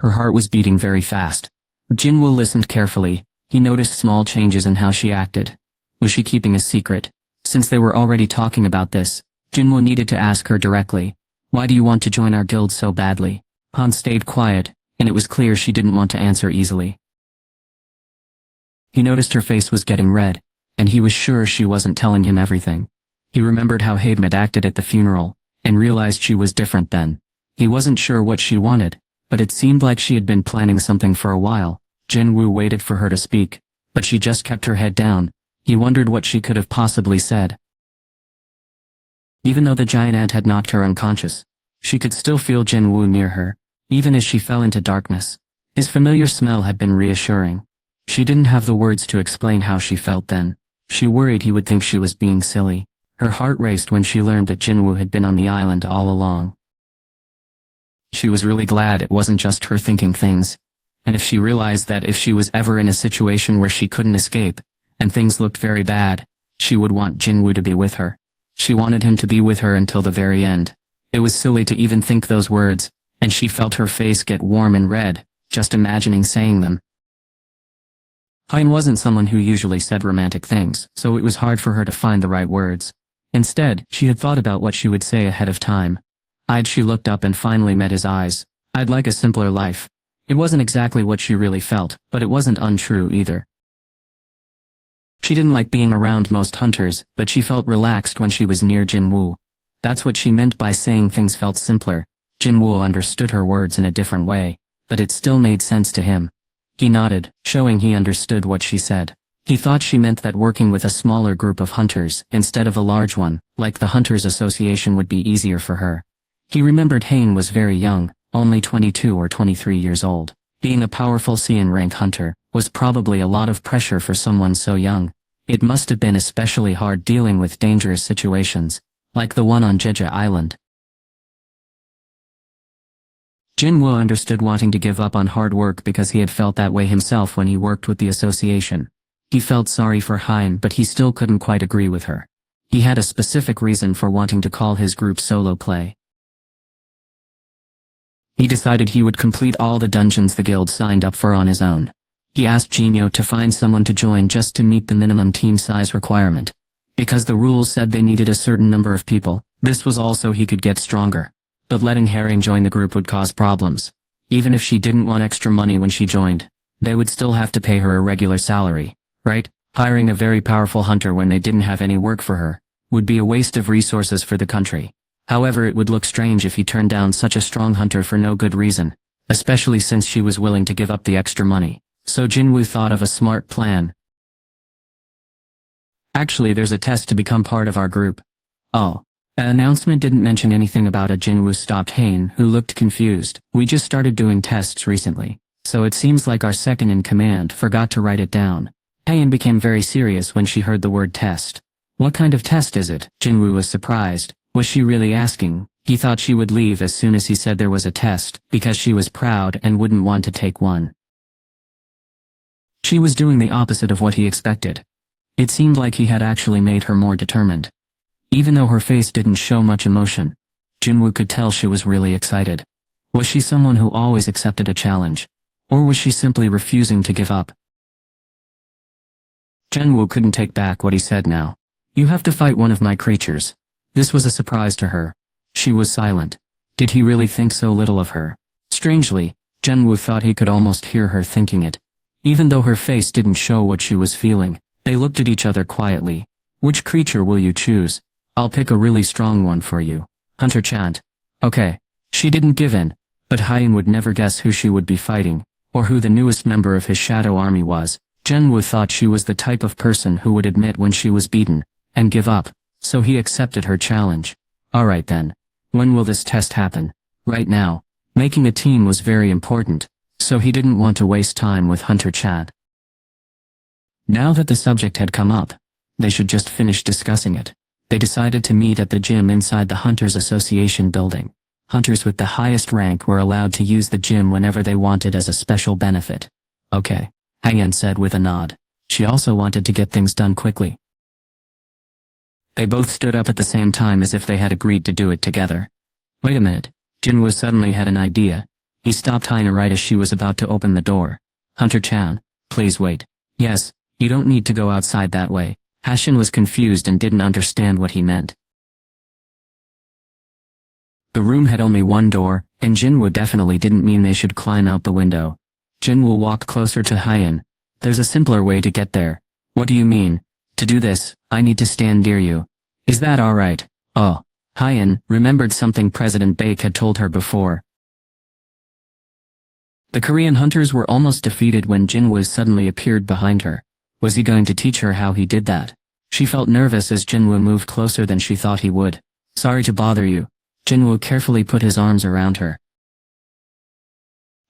Her heart was beating very fast. Jinwoo listened carefully. He noticed small changes in how she acted. Was she keeping a secret? Since they were already talking about this, Jinwoo needed to ask her directly. Why do you want to join our guild so badly? Han stayed quiet, and it was clear she didn't want to answer easily. He noticed her face was getting red, and he was sure she wasn't telling him everything. He remembered how Haebmid acted at the funeral, and realized she was different then. He wasn't sure what she wanted, but it seemed like she had been planning something for a while. Jinwoo waited for her to speak, but she just kept her head down. He wondered what she could have possibly said. Even though the giant ant had knocked her unconscious, she could still feel Jinwoo near her, even as she fell into darkness. His familiar smell had been reassuring. She didn't have the words to explain how she felt then. She worried he would think she was being silly. Her heart raced when she learned that Jinwoo had been on the island all along. She was really glad it wasn't just her thinking things. And if she realized that if she was ever in a situation where she couldn't escape, and things looked very bad, she would want Jinwoo to be with her. She wanted him to be with her until the very end. It was silly to even think those words, and she felt her face get warm and red, just imagining saying them. Han wasn't someone who usually said romantic things, so it was hard for her to find the right words. Instead, she had thought about what she would say ahead of time. She looked up and finally met his eyes. I'd like a simpler life. It wasn't exactly what she really felt, but it wasn't untrue either. She didn't like being around most hunters, but she felt relaxed when she was near Jinwoo. That's what she meant by saying things felt simpler. Jinwoo understood her words in a different way, but it still made sense to him. He nodded, showing he understood what she said. He thought she meant that working with a smaller group of hunters instead of a large one, like the Hunters Association, would be easier for her. He remembered Hain was very young, only 22 or 23 years old. Being a powerful CN rank hunter was probably a lot of pressure for someone so young. It must have been especially hard dealing with dangerous situations, like the one on Jeju Island. Jinwoo understood wanting to give up on hard work because he had felt that way himself when he worked with the association. He felt sorry for Hein, but he still couldn't quite agree with her. He had a specific reason for wanting to call his group solo play. He decided he would complete all the dungeons the guild signed up for on his own. He asked Jinyo to find someone to join just to meet the minimum team size requirement. Because the rules said they needed a certain number of people, this was also so he could get stronger. But letting Herring join the group would cause problems. Even if she didn't want extra money when she joined, they would still have to pay her a regular salary, right? Hiring a very powerful hunter when they didn't have any work for her would be a waste of resources for the country. However, it would look strange if he turned down such a strong hunter for no good reason, especially since she was willing to give up the extra money. So Jinwoo thought of a smart plan. Actually, there's a test to become part of our group. Oh. An announcement didn't mention anything about a. Jinwoo stopped Hain, who looked confused. We just started doing tests recently, so it seems like our second in command forgot to write it down. Hain became very serious when she heard the word test. What kind of test is it? Jinwoo was surprised. Was she really asking? He thought she would leave as soon as he said there was a test, because she was proud and wouldn't want to take one. She was doing the opposite of what he expected. It seemed like he had actually made her more determined. Even though her face didn't show much emotion, Jinwoo could tell she was really excited. Was she someone who always accepted a challenge? Or was she simply refusing to give up? Jinwoo couldn't take back what he said now. You have to fight one of my creatures. This was a surprise to her. She was silent. Did he really think so little of her? Strangely, Jinwoo thought he could almost hear her thinking it. Even though her face didn't show what she was feeling, they looked at each other quietly. Which creature will you choose? I'll pick a really strong one for you. Hunter Chant. Okay. She didn't give in, but Hain would never guess who she would be fighting, or who the newest member of his shadow army was. Jinwoo thought she was the type of person who would admit when she was beaten, and give up, so he accepted her challenge. Alright then. When will this test happen? Right now. Making a team was very important, so he didn't want to waste time with Hunter Chant. Now that the subject had come up, they should just finish discussing it. They decided to meet at the gym inside the Hunters Association building. Hunters with the highest rank were allowed to use the gym whenever they wanted as a special benefit. Okay, Hangyan said with a nod. She also wanted to get things done quickly. They both stood up at the same time as if they had agreed to do it together. Wait a minute, Jinwoo suddenly had an idea. He stopped Haina right as she was about to open the door. Hunter-chan, please wait. Yes, you don't need to go outside that way. Hashin was confused and didn't understand what he meant. The room had only one door, and Jinwoo definitely didn't mean they should climb out the window. Jinwoo walked closer to Hyen. There's a simpler way to get there. What do you mean? To do this, I need to stand near you. Is that alright? Oh. Hyen remembered something President Baek had told her before. The Korean hunters were almost defeated when Jinwoo suddenly appeared behind her. Was he going to teach her how he did that? She felt nervous as Jinwoo moved closer than she thought he would. Sorry to bother you. Jinwoo carefully put his arms around her.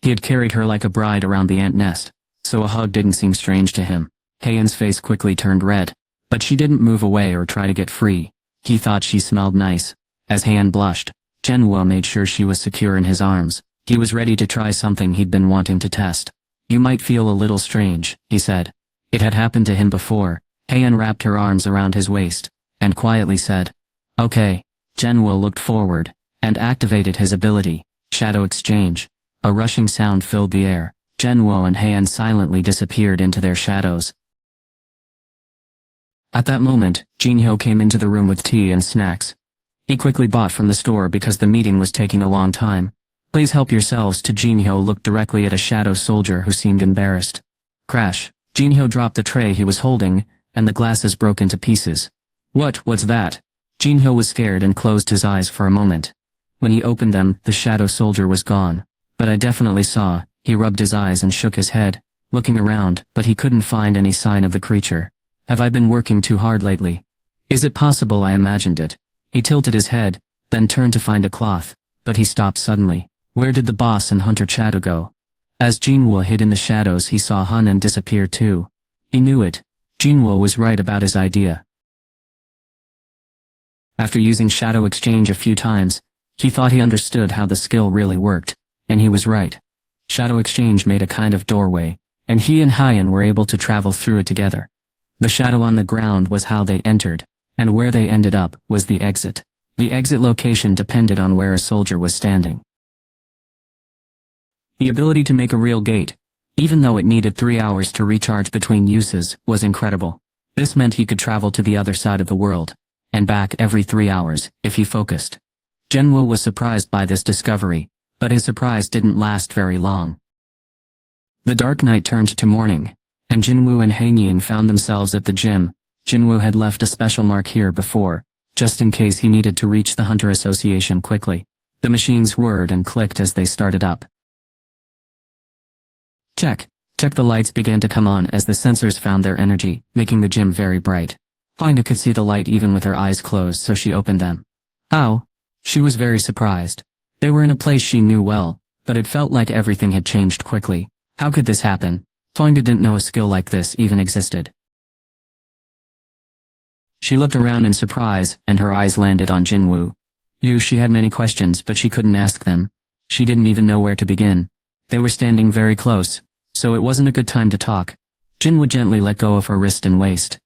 He had carried her like a bride around the ant nest, so a hug didn't seem strange to him. Hyen's face quickly turned red, but she didn't move away or try to get free. He thought she smelled nice. As Hyen blushed, Jinwoo made sure she was secure in his arms. He was ready to try something he'd been wanting to test. You might feel a little strange, he said. It had happened to him before. Hyen wrapped her arms around his waist, and quietly said, Okay. Jinwoo looked forward, and activated his ability, Shadow Exchange. A rushing sound filled the air. Jinwoo and Hyen silently disappeared into their shadows. At that moment, Jinhyo came into the room with tea and snacks. He quickly bought from the store because the meeting was taking a long time. Please help yourselves to Jinhyo looked directly at a shadow soldier who seemed embarrassed. Crash. Jinhyo dropped the tray he was holding, and the glasses broke into pieces. What's that? Jinhyo was scared and closed his eyes for a moment. When he opened them, the shadow soldier was gone. But I definitely saw. He rubbed his eyes and shook his head, looking around, but he couldn't find any sign of the creature. Have I been working too hard lately? Is it possible I imagined it? He tilted his head, then turned to find a cloth, but he stopped suddenly. Where did the boss and Hunter Chado go? As Jinwoo hid in the shadows, he saw Hunan disappear too. He knew it. Jinwoo was right about his idea. After using Shadow Exchange a few times, he thought he understood how the skill really worked, and he was right. Shadow Exchange made a kind of doorway, and he and Hyen were able to travel through it together. The shadow on the ground was how they entered, and where they ended up was the exit. The exit location depended on where a soldier was standing. The ability to make a real gate, even though it needed 3 hours to recharge between uses, was incredible. This meant he could travel to the other side of the world, and back every 3 hours, if he focused. Jinwoo was surprised by this discovery, but his surprise didn't last very long. The dark night turned to morning, and Jinwoo and Hyein found themselves at the gym. Jinwoo had left a special mark here before, just in case he needed to reach the Hunter Association quickly. The machines whirred and clicked as they started up. Check. The lights began to come on as the sensors found their energy, making the gym very bright. Hyein could see the light even with her eyes closed, so she opened them. How? She was very surprised. They were in a place she knew well, but it felt like everything had changed quickly. How could this happen? Hyein didn't know a skill like this even existed. She looked around in surprise, and her eyes landed on Jinwoo. She had many questions, but she couldn't ask them. She didn't even know where to begin. They were standing very close, so it wasn't a good time to talk. Jinwoo gently let go of her wrist and waist.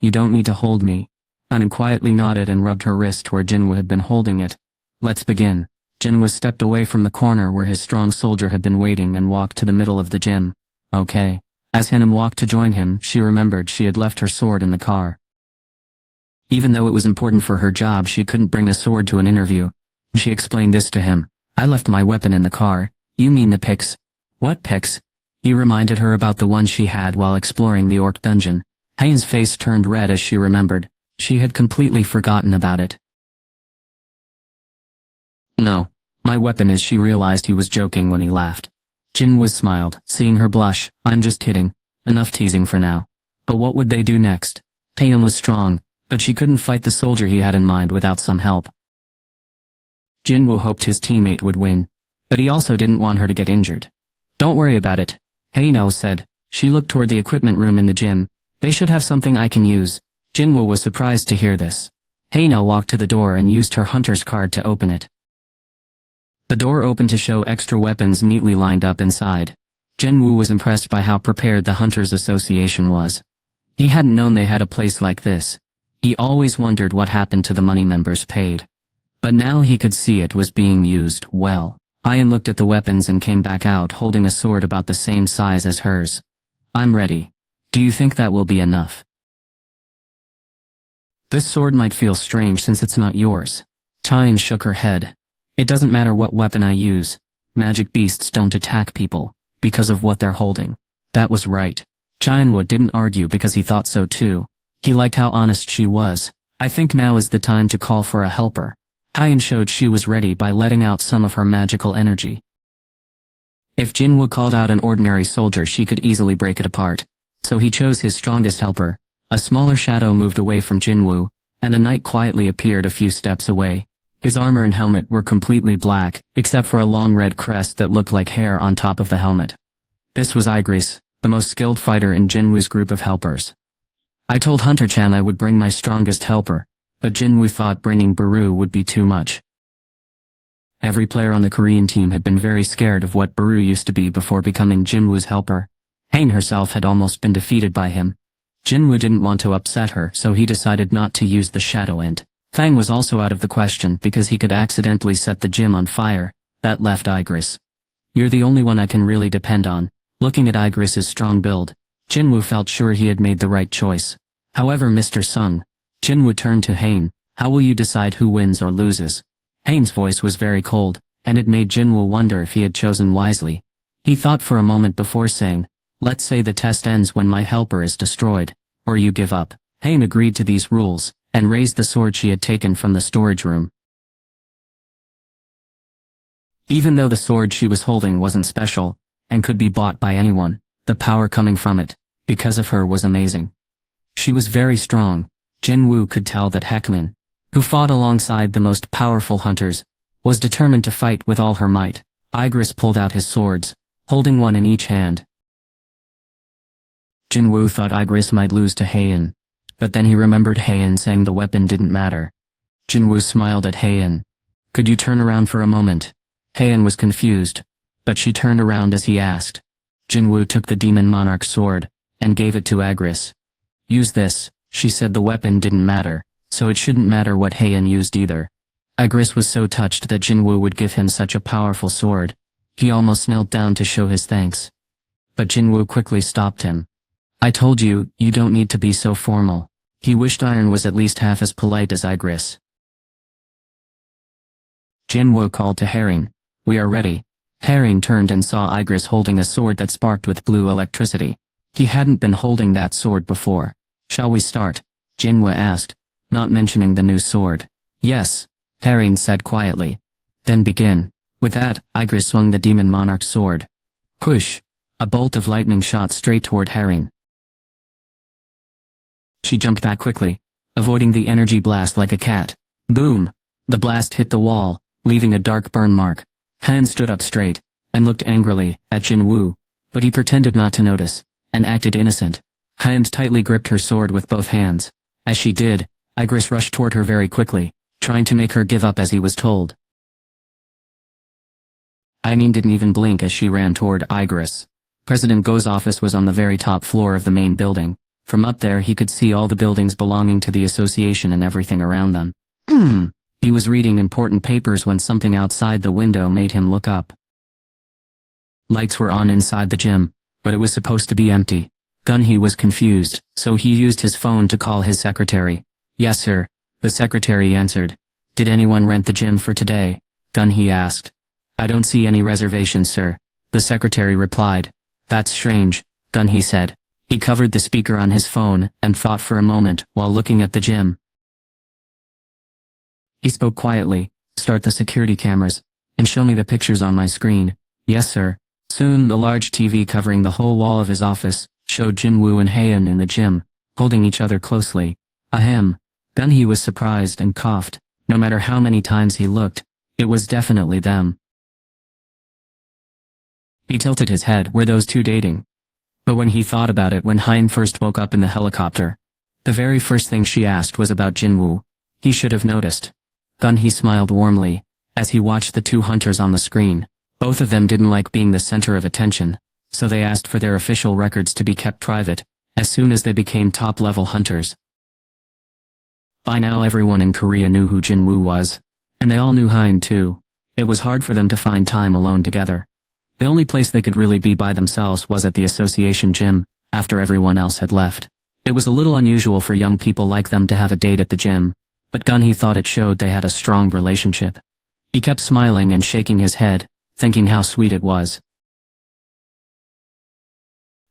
You don't need to hold me. Hyein quietly nodded and rubbed her wrist where Jinwoo had been holding it. Let's begin. Jinwoo stepped away from the corner where his strong soldier had been waiting and walked to the middle of the gym. Okay. As Hyein walked to join him, she remembered she had left her sword in the car. Even though it was important for her job, she couldn't bring a sword to an interview. She explained this to him. I left my weapon in the car. You mean the picks? What picks? He reminded her about the one she had while exploring the orc dungeon. Hyen's face turned red as she remembered. She had completely forgotten about it. No, my weapon is. She realized he was joking when he laughed. Jinwoo smiled, seeing her blush. I'm just kidding. Enough teasing for now. But what would they do next? Hyen was strong, but she couldn't fight the soldier he had in mind without some help. Jinwoo hoped his teammate would win, but he also didn't want her to get injured. Don't worry about it, Hyein said. She looked toward the equipment room in the gym. They should have something I can use. Jinwoo was surprised to hear this. Hyein walked to the door and used her hunter's card to open it. The door opened to show extra weapons neatly lined up inside. Jinwoo was impressed by how prepared the Hunters Association was. He hadn't known they had a place like this. He always wondered what happened to the money members paid. But now he could see it was being used well. Ian looked at the weapons and came back out holding a sword about the same size as hers. I'm ready. Do you think that will be enough? This sword might feel strange since it's not yours. Cheyenne shook her head. It doesn't matter what weapon I use. Magic beasts don't attack people because of what they're holding. That was right. Cheyenne didn't argue because he thought so too. He liked how honest she was. I think now is the time to call for a helper. Cheyenne showed she was ready by letting out some of her magical energy. If Jinwoo called out an ordinary soldier, she could easily break it apart. So he chose his strongest helper. A smaller shadow moved away from Jinwoo, and a knight quietly appeared a few steps away. His armor and helmet were completely black, except for a long red crest that looked like hair on top of the helmet. This was Igris, the most skilled fighter in Jinwoo's group of helpers. I told Hunter-chan I would bring my strongest helper, but Jinwoo thought bringing Baru would be too much. Every player on the Korean team had been very scared of what Baru used to be before becoming Jinwoo's helper. Hain herself had almost been defeated by him. Jinwoo didn't want to upset her, so he decided not to use the shadow int. Fang was also out of the question because he could accidentally set the gym on fire. That left Igris. You're the only one I can really depend on. Looking at Igris's strong build, Jinwoo felt sure he had made the right choice. However, Mr. Sung, Jinwoo turned to Hain. How will you decide who wins or loses? Hain's voice was very cold, and it made Jinwoo wonder if he had chosen wisely. He thought for a moment before saying, let's say the test ends when my helper is destroyed, or you give up. Hain agreed to these rules, and raised the sword she had taken from the storage room. Even though the sword she was holding wasn't special, and could be bought by anyone, the power coming from it, because of her, was amazing. She was very strong. Jinwoo could tell that Heckman, who fought alongside the most powerful hunters, was determined to fight with all her might. Igris pulled out his swords, holding one in each hand. Jinwoo thought Igris might lose to Heian, but then he remembered Heian saying the weapon didn't matter. Jinwoo smiled at Heian. Could you turn around for a moment? Heian was confused, but she turned around as he asked. Jinwoo took the Demon Monarch sword, and gave it to Igris. Use this, she said. The weapon didn't matter, so it shouldn't matter what Heian used either. Igris was so touched that Jinwoo would give him such a powerful sword. He almost knelt down to show his thanks. But Jinwoo quickly stopped him. I told you, you don't need to be so formal. He wished Iron was at least half as polite as Igris. Jinwoo called to Herring. We are ready. Herring turned and saw Igris holding a sword that sparked with blue electricity. He hadn't been holding that sword before. Shall we start? Jinwoo asked, not mentioning the new sword. Yes, Herring said quietly. Then begin. With that, Igris swung the Demon Monarch sword. Push! A bolt of lightning shot straight toward Herring. She jumped back quickly, avoiding the energy blast like a cat. Boom! The blast hit the wall, leaving a dark burn mark. Han stood up straight, and looked angrily at Jinwoo, but he pretended not to notice, and acted innocent. Han tightly gripped her sword with both hands. As she did, Igris rushed toward her very quickly, trying to make her give up as he was told. Aimin didn't even blink as she ran toward Igris. President Go's office was on the very top floor of the main building. From up there he could see all the buildings belonging to the association and everything around them. He was reading important papers when something outside the window made him look up. Lights were on inside the gym, but it was supposed to be empty. Gunhee was confused, so he used his phone to call his secretary. Yes sir, the secretary answered. Did anyone rent the gym for today? Gunhee asked. I don't see any reservations sir, the secretary replied. That's strange, Gunhee said. He covered the speaker on his phone and thought for a moment while looking at the gym. He spoke quietly. Start the security cameras, and show me the pictures on my screen. Yes sir. Soon the large TV covering the whole wall of his office showed Jinwoo and Heian in the gym, holding each other closely. Ahem. Gunhee was surprised and coughed. No matter how many times he looked, it was definitely them. He tilted his head. Were those two dating? But when he thought about it, when Hein first woke up in the helicopter, the very first thing she asked was about Jinwoo. He should have noticed. Gunhee smiled warmly as he watched the two hunters on the screen. Both of them didn't like being the center of attention, so they asked for their official records to be kept private as soon as they became top-level hunters. By now everyone in Korea knew who Jinwoo was, and they all knew Hein too. It was hard for them to find time alone together. The only place they could really be by themselves was at the association gym, after everyone else had left. It was a little unusual for young people like them to have a date at the gym, but Gunhee thought it showed they had a strong relationship. He kept smiling and shaking his head, thinking how sweet it was.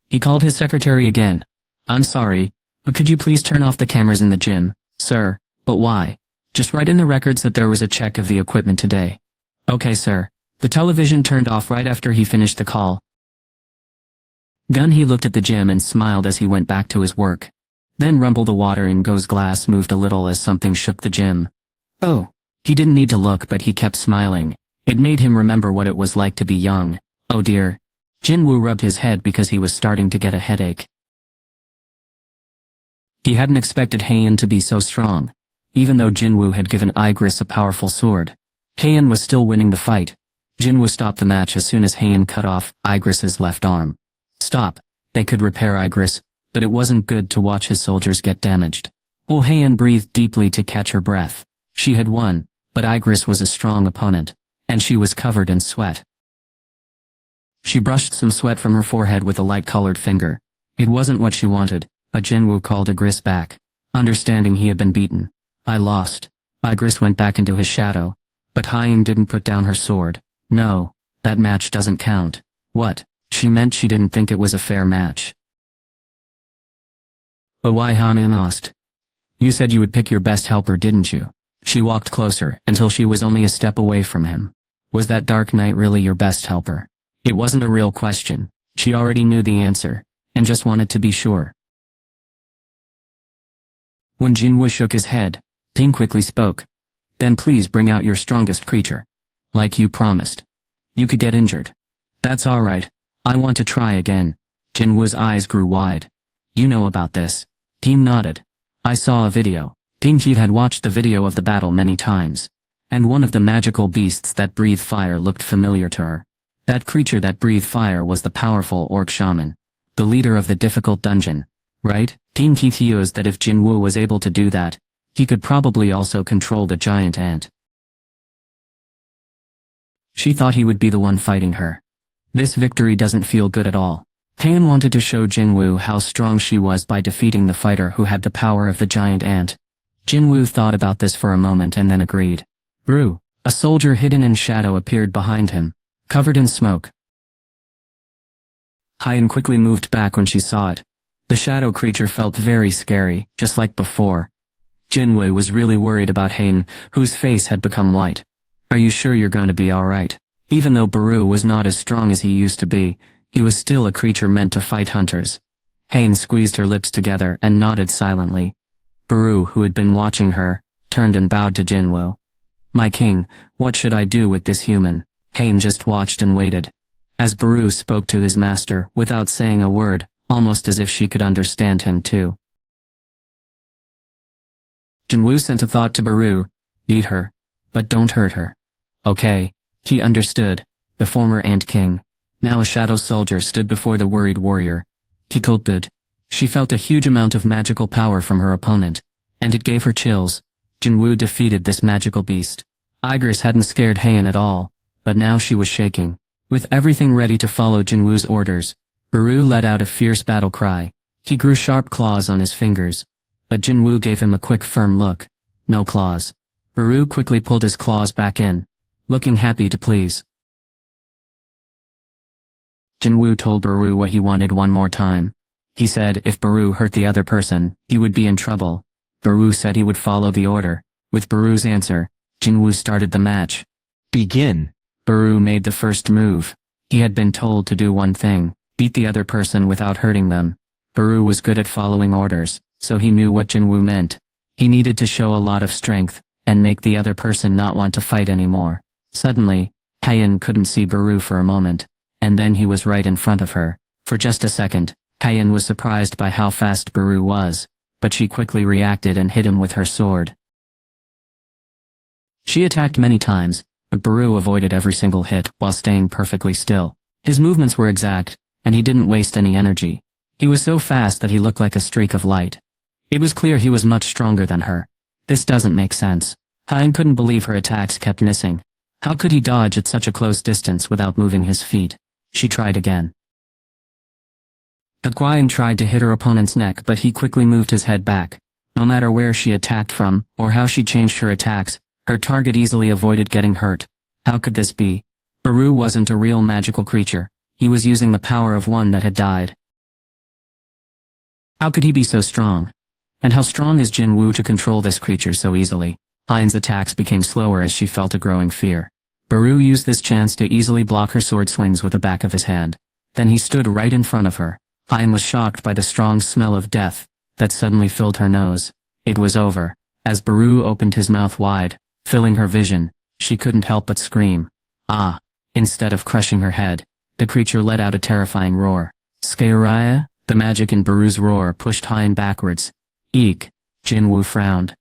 He called his secretary again. "I'm sorry, but could you please turn off the cameras in the gym, sir?" "But why?" "Just write in the records that there was a check of the equipment today." "Okay, sir." The television turned off right after he finished the call. Gunhee looked at the gym and smiled as he went back to his work. Then rumble the water in Go's glass moved a little as something shook the gym. Oh. He didn't need to look, but he kept smiling. It made him remember what it was like to be young. Oh dear. Jinwoo rubbed his head because he was starting to get a headache. He hadn't expected Heian to be so strong. Even though Jinwoo had given Igris a powerful sword, Heian was still winning the fight. Jinwoo stopped the match as soon as Heian cut off Igris's left arm. Stop. They could repair Igris, but it wasn't good to watch his soldiers get damaged. Oh, Heian breathed deeply to catch her breath. She had won, but Igris was a strong opponent, and she was covered in sweat. She brushed some sweat from her forehead with a light-colored finger. It wasn't what she wanted, but Jinwoo called Igris back, understanding he had been beaten. "I lost." Igris went back into his shadow, but Heian didn't put down her sword. "No, that match doesn't count." What? She meant she didn't think it was a fair match. "But why?" Heian asked. "You said you would pick your best helper, didn't you?" She walked closer until she was only a step away from him. Was that Dark Knight really your best helper? It wasn't a real question. She already knew the answer, and just wanted to be sure. When Jinwoo shook his head, Ting quickly spoke. "Then please bring out your strongest creature. Like you promised. You could get injured." "That's alright. I want to try again." Jinwoo's eyes grew wide. "You know about this?" Ting nodded. "I saw a video." Ting had watched the video of the battle many times, and one of the magical beasts that breathed fire looked familiar to her. That creature that breathed fire was the powerful orc shaman, the leader of the difficult dungeon, right? Ting theorized that if Jinwoo was able to do that, he could probably also control the giant ant. She thought he would be the one fighting her. This victory doesn't feel good at all. Heian wanted to show Jinwoo how strong she was by defeating the fighter who had the power of the giant ant. Jinwoo thought about this for a moment and then agreed. Brew. A soldier hidden in shadow appeared behind him, covered in smoke. Heian quickly moved back when she saw it. The shadow creature felt very scary, just like before. Jinwoo was really worried about Heian, whose face had become white. "Are you sure you're going to be alright?" Even though Baru was not as strong as he used to be, he was still a creature meant to fight hunters. Heian squeezed her lips together and nodded silently. Baru, who had been watching her, turned and bowed to Jinwoo. "My king, what should I do with this human?" Heian just watched and waited. As Baru spoke to his master without saying a word, almost as if she could understand him too. Jinwoo sent a thought to Baru. "Eat her, but don't hurt her." Okay, he understood. The former Ant King, now a shadow soldier, stood before the worried warrior. He gulped. She felt a huge amount of magical power from her opponent, and it gave her chills. Jinwoo defeated this magical beast. Igris hadn't scared Heian at all, but now she was shaking. With everything ready to follow Jinwoo's orders, Baru let out a fierce battle cry. He grew sharp claws on his fingers, but Jinwoo gave him a quick firm look. No claws. Baru quickly pulled his claws back in, looking happy to please. Jinwoo told Baru what he wanted one more time. He said if Baru hurt the other person, he would be in trouble. Baru said he would follow the order. With Baru's answer, Jinwoo started the match. Begin. Baru made the first move. He had been told to do one thing, beat the other person without hurting them. Baru was good at following orders, so he knew what Jinwoo meant. He needed to show a lot of strength, and make the other person not want to fight anymore. Suddenly, Heian couldn't see Baru for a moment, and then he was right in front of her. For just a second, Heian was surprised by how fast Baru was, but she quickly reacted and hit him with her sword. She attacked many times, but Baru avoided every single hit while staying perfectly still. His movements were exact, and he didn't waste any energy. He was so fast that he looked like a streak of light. It was clear he was much stronger than her. This doesn't make sense. Heian couldn't believe her attacks kept missing. How could he dodge at such a close distance without moving his feet? She tried again. Guan tried to hit her opponent's neck, but he quickly moved his head back. No matter where she attacked from, or how she changed her attacks, her target easily avoided getting hurt. How could this be? Baru wasn't a real magical creature. He was using the power of one that had died. How could he be so strong? And how strong is Jin Woo to control this creature so easily? Hein's attacks became slower as she felt a growing fear. Baru used this chance to easily block her sword swings with the back of his hand. Then he stood right in front of her. Hein was shocked by the strong smell of death that suddenly filled her nose. It was over. As Baru opened his mouth wide, filling her vision, she couldn't help but scream. Ah! Instead of crushing her head, the creature let out a terrifying roar. Skyraya? The magic in Baru's roar pushed Hein backwards. Eek! Jin Woo frowned.